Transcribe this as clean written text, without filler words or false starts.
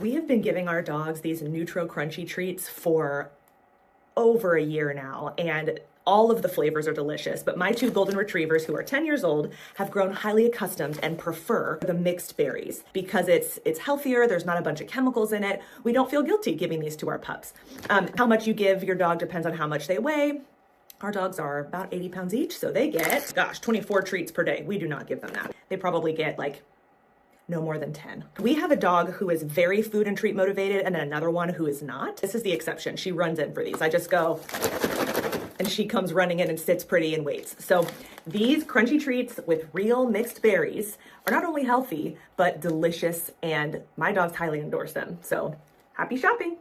We have been giving our dogs these Nutro crunchy treats for over a year now, and all of the flavors are delicious, but my two golden retrievers, who are 10 years old, have grown highly accustomed and prefer the mixed berries because it's healthier. There's not a bunch of chemicals in it. We don't feel guilty giving these to our pups. How much you give your dog depends on how much they weigh. Our dogs are about 80 pounds each, so they get, 24 treats per day. We do not give them that. They probably get like no more than 10. We have a dog who is very food and treat motivated and then another one who is not. This is the exception. She runs in for these. I just go and she comes running in and sits pretty and waits. So these crunchy treats with real mixed berries are not only healthy, but delicious, and my dogs highly endorse them. So happy shopping.